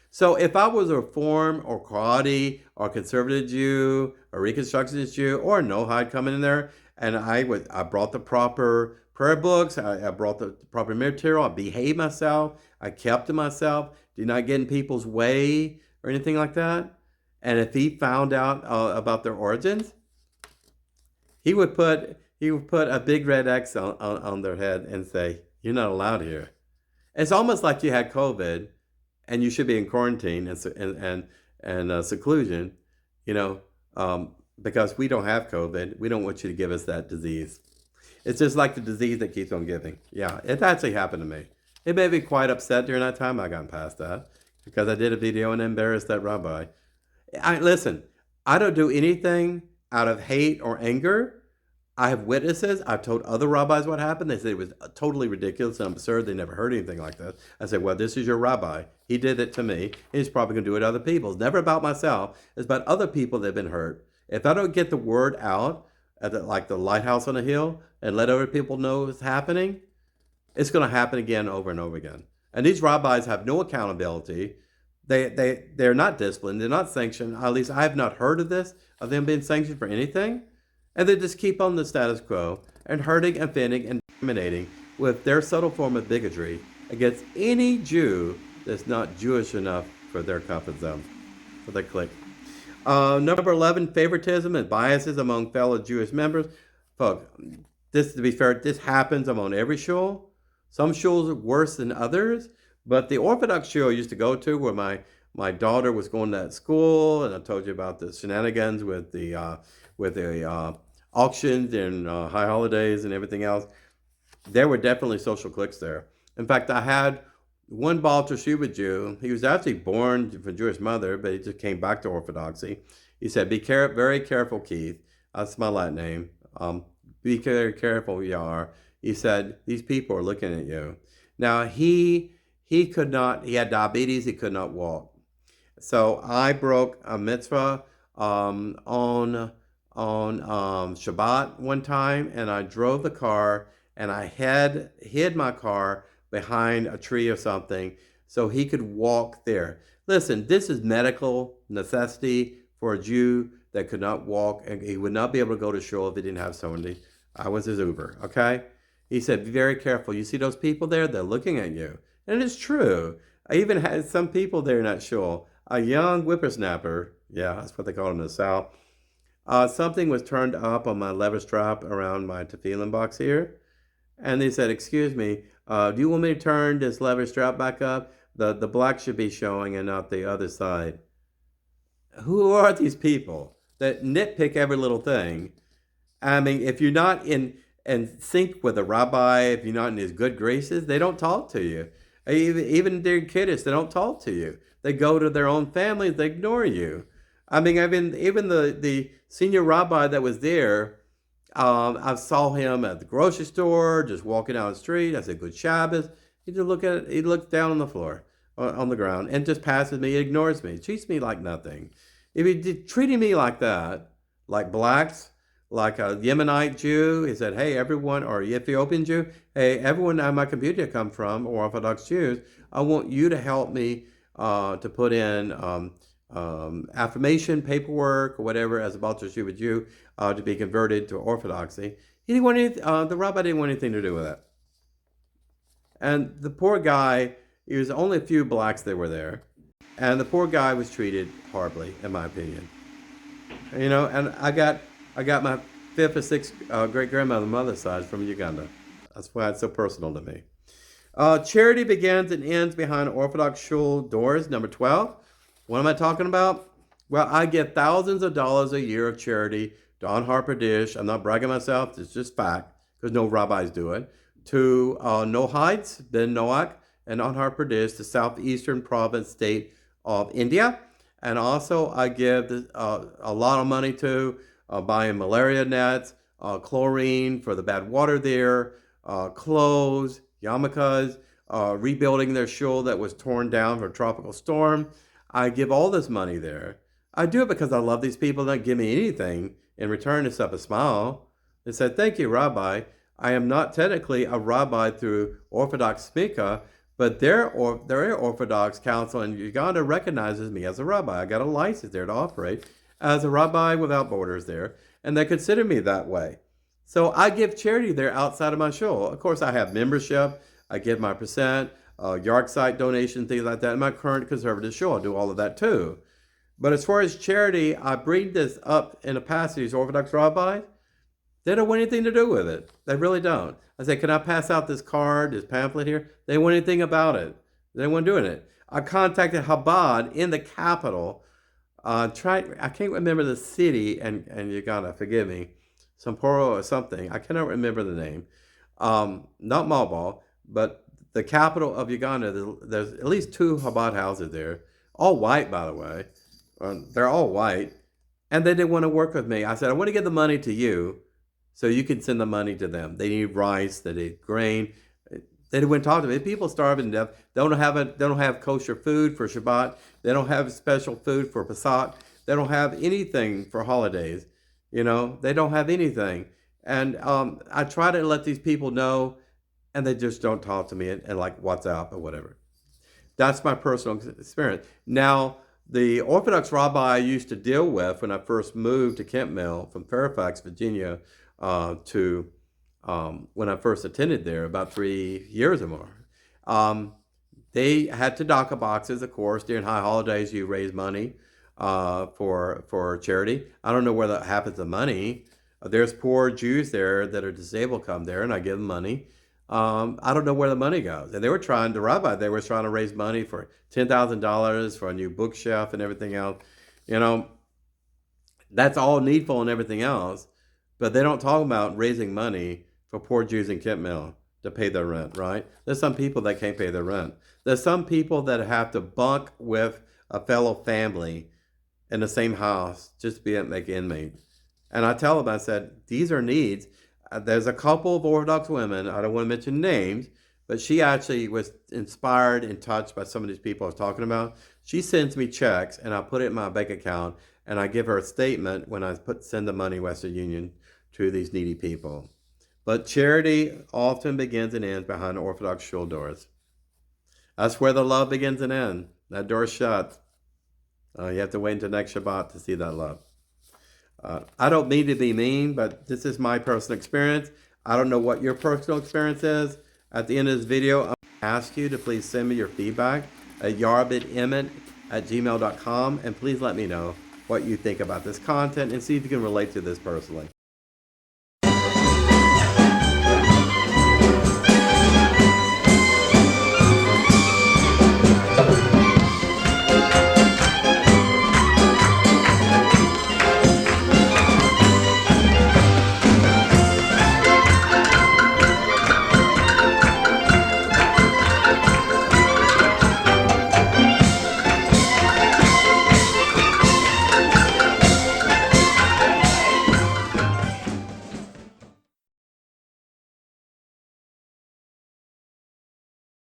So if I was a Reform or Karaite or conservative Jew or Reconstructionist Jew or a Noahide coming in there, and I brought the proper prayer books, I brought the proper material, I behaved myself, I kept to myself, did not get in people's way or anything like that. And if he found out about their origins, he would put a big red X on their head and say, "You're not allowed here." It's almost like you had COVID, and you should be in quarantine and seclusion, because we don't have COVID. We don't want you to give us that disease. It's just like the disease that keeps on giving. Yeah, it actually happened to me. It made me quite upset during that time. I got past that because I did a video and embarrassed that rabbi. Listen, I don't do anything out of hate or anger. I have witnesses. I've told other rabbis what happened. They said it was totally ridiculous and absurd. They never heard anything like this. I said, well, this is your rabbi. He did it to me. He's probably going to do it to other people. It's never about myself. It's about other people that have been hurt. If I don't get the word out, like the lighthouse on the hill, and let other people know it's happening, it's going to happen again over and over again. And these rabbis have no accountability. They're not disciplined. They're not sanctioned. At least I have not heard of them being sanctioned for anything. And they just keep on the status quo and hurting, offending, and discriminating with their subtle form of bigotry against any Jew that's not Jewish enough for their comfort zone, for their clique. Number 11, favoritism and biases among fellow Jewish members. Folks, to be fair, this happens among every shul. Some shuls are worse than others, but the Orthodox shul I used to go to where my daughter was going to that school, and I told you about the shenanigans with the auctions and high holidays and everything else. There were definitely social cliques there. In fact, I had one Baal Teshuvah Jew. He was actually born of a Jewish mother, but he just came back to Orthodoxy. He said, very careful, Keith. That's my Latin name. Be very careful, Yar. He said, these people are looking at you. Now, he could not, he had diabetes, he could not walk. So I broke a mitzvah on Shabbat one time, and I drove the car, and I hid my car behind a tree or something so he could walk there. Listen, this is medical necessity for a Jew that could not walk, and he would not be able to go to shul if he didn't have somebody. I was his Uber, okay? He said, be very careful. You see those people there? They're looking at you. And it's true. I even had some people there in that shul. A young whippersnapper, yeah, that's what they call it in the South. Something was turned up on my leather strap around my tefillin box here. And they said, excuse me, do you want me to turn this leather strap back up? The black should be showing and not the other side. Who are these people that nitpick every little thing? I mean, if you're not in sync with a rabbi, if you're not in his good graces, they don't talk to you. Even during Kiddush, they don't talk to you. They go to their own families, they ignore you. I mean, even the senior rabbi that was there, I saw him at the grocery store, just walking down the street. I said, good Shabbos. He just he looks down on the floor, on the ground, and just passes me, ignores me, treats me like nothing. If he treating me like that, like blacks, like a Yemenite Jew, he said, hey, everyone, or Ethiopian Jew, hey, everyone at my community I come from, or Orthodox Jews, I want you to help me to put in affirmation paperwork or whatever as a Baal Teshuvah Jew to be converted to Orthodoxy. He didn't want the rabbi didn't want anything to do with that. And the poor guy, he was only a few blacks that were there. And the poor guy was treated horribly, in my opinion. You know, and I got my fifth or sixth great grandmother, mother's side from Uganda. That's why it's so personal to me. Charity begins and ends behind Orthodox shul doors. Number 12. What am I talking about? Well, I give thousands of dollars a year of charity to Harper Dish. I'm not bragging myself. It's just fact because no rabbis do it. To Noahide, ben-Emmett, and Harper Dish, the southeastern province state of India. And also I give a lot of money to buying malaria nets, chlorine for the bad water there, clothes, yarmulkes, rebuilding their shul that was torn down for a tropical storm. I give all this money there. I do it because I love these people that give me anything in return except a smile. They said, thank you, Rabbi. I am not technically a rabbi through Orthodox Smicha, but their Orthodox Council in Uganda recognizes me as a rabbi. I got a license there to operate as a rabbi without borders there, and they consider me that way. So I give charity there outside of my shul. Of course, I have membership. I give my percent, yard site donation, things like that. In my current conservative shul, I do all of that too. But as far as charity, I bring this up in the past to these Orthodox rabbis. They don't want anything to do with it. They really don't. I say, can I pass out this card, this pamphlet here? They don't want anything about it. They don't want doing it. I contacted Chabad in the capital. I can't remember the city, and you gotta forgive me, Sapporo or something. I cannot remember the name. Not Malbal, but the capital of Uganda. There's at least 2 Chabad houses there, all white, by the way. They're all white, and they didn't want to work with me. I said, I want to give the money to you, so you can send the money to them. They need rice, they need grain. They didn't want to talk to me. People starving to death. They don't have kosher food for Shabbat. They don't have special food for Pesach. They don't have anything for holidays. You know, they don't have anything. And I try to let these people know, and they just don't talk to me and like WhatsApp or whatever. That's my personal experience. Now, the Orthodox rabbi I used to deal with when I first moved to Kent Mill from Fairfax, Virginia, to when I first attended there about 3 years or more. They had tzedakah boxes, of course. During high holidays, you raise money for charity. I don't know where that happens to money. There's poor Jews there that are disabled come there, and I give them money. I don't know where the money goes. And the rabbi, they were trying to raise money for $10,000 for a new bookshelf and everything else. You know, that's all needful and everything else. But they don't talk about raising money for poor Jews in Kent Mill to pay their rent, right? There's some people that can't pay their rent. There's some people that have to bunk with a fellow family in the same house just to make inmates. And I tell them, I said, these are needs. There's a couple of Orthodox women, I don't want to mention names, but she actually was inspired and touched by some of these people I was talking about. She sends me checks, and I put it in my bank account, and I give her a statement when I send the money Western Union to these needy people. But charity often begins and ends behind Orthodox shul doors. That's where the love begins and ends. That door's shut. You have to wait until next Shabbat to see that love. I don't mean to be mean, but this is my personal experience. I don't know what your personal experience is. At the end of this video, I'm going to ask you to please send me your feedback at ben-Emmett@gmail.com, and please let me know what you think about this content and see if you can relate to this personally.